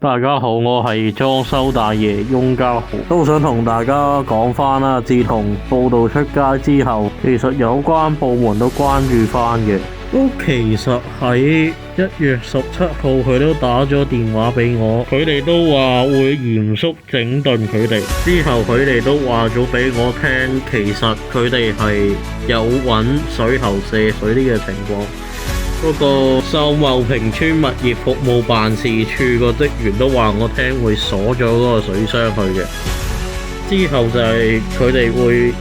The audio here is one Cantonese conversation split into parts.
大家好，我係裝修大爺翁家豪，都想同大家講翻啦。自從報道出街之後，其實有關部門都關注翻嘅。其實喺1月17號，佢都打咗電話俾我，佢哋都話會嚴肅整頓佢哋。之後佢哋都話咗俾我聽，其實佢哋係有揾水喉射水呢個情況。嗰個秀茂坪村物業服務辦事處個職員都話我聽會鎖咗嗰個水箱去嘅。之後就係佢哋會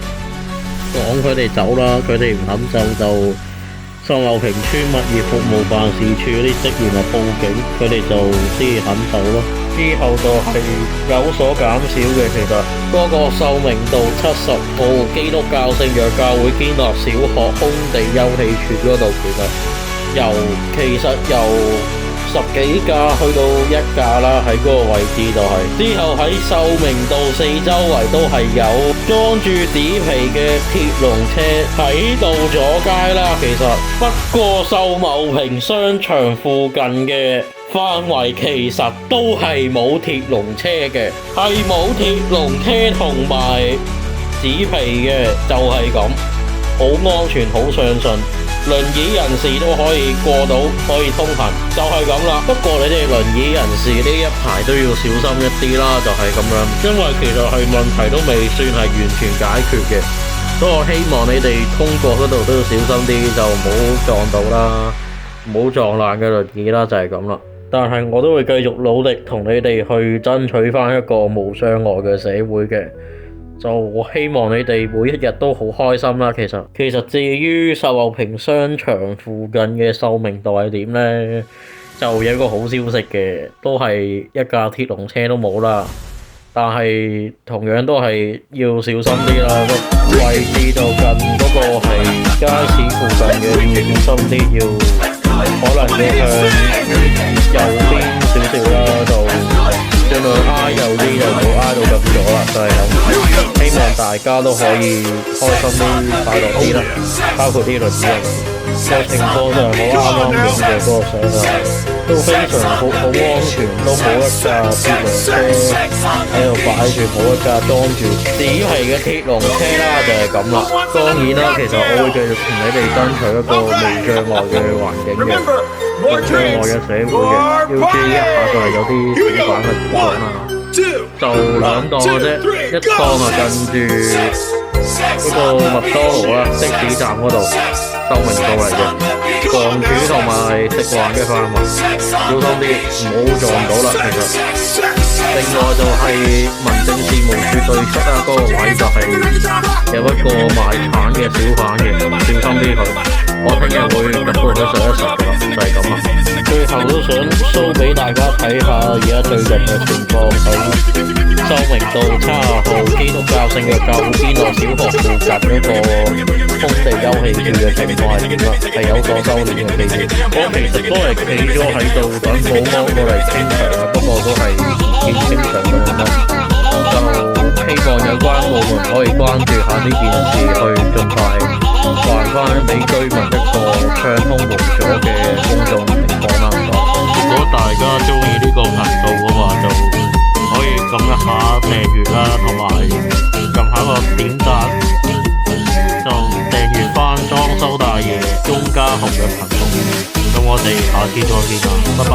講佢哋走啦，佢哋唔肯走就秀茂坪村物業服務辦事處嗰啲職員就報警，佢哋就先肯走咯。之後就係有所減少嘅，其實嗰個秀明道70號基督教聖約教會堅立小學空地休憩處嗰度，其實由10幾架去到1架啦，喺嗰個位置就係。之後喺秀明道四周圍都係有裝住紙皮嘅鐵籠車喺度阻街啦。其實不過秀茂坪商場附近嘅範圍其實都係冇鐵籠車嘅，係冇鐵籠車同埋紙皮嘅，就係咁，好安全，好相信。輪椅人士都可以過到，可以通行，就係咁啦。不過你哋輪椅人士呢一排都要小心一啲啦，就係咁樣。因為其實係問題都未算係完全解決嘅，所以我希望你哋通過嗰度都要小心啲，就唔好撞到啦，唔好撞爛嘅輪椅啦，就係咁啦。但係我都會繼續努力同你哋去爭取翻一個無障礙嘅社會嘅。就我希望你哋每一日都好開心啦。其實至於秀茂坪商場附近嘅秀明道係點呢？就有一個好消息嘅，都係一架鐵籠車都冇啦。但係同樣都係要小心啲啦。個位置就近嗰個係街市附近嘅，要小心啲，可能要向右邊少少啦，就盡量挨右啲，就唔好挨到咁左啦，就係咁。希望大家都可以開心啲、快樂啲啦，包括啲輪椅人士。個情況就係我啱啱影嘅嗰個相啊，都非常好安全，都冇一架鐵籠車喺度擺住，冇一架裝住紙皮嘅鐵籠車啦，就係咁啦。當然啦，其實我會繼續同你哋爭取一個無障礙嘅環境嘅，無障礙嘅社會嘅，要注意一下就係有啲小販嘅情況啦。就2檔嘅啫，一檔就近住嗰個麥當勞啦，的士站嗰度，秀明道嚟嘅，房主同埋食環嘅範圍，小心啲，唔好撞到啦。其實另外就係民政事務處對出嗰個位就係有一個賣橙嘅小販嘅，小心啲佢。我聽日會入到去實一實㗎啦，就係咁啦。最後都想 show 俾大家睇下而家最近嘅情況，喺秀明道70號基督教聖約教會堅樂小學附近嗰個空地休憩處嘅情況係點啦？係有所收斂嘅機會。我其實都係企咗喺度等保安過嚟清場嘅，不過都係唔見清場咁樣啦。就希望有關部門可以關注下呢件事，去盡快還翻俾居民一個暢通無阻嘅公眾情況啦。如果大家中意呢個頻道嘅話，就可以撳一下訂閱啦，同埋撳下個點讚，就訂閱翻裝修大爺翁家豪嘅頻道。咁我哋下次再見啦，拜拜。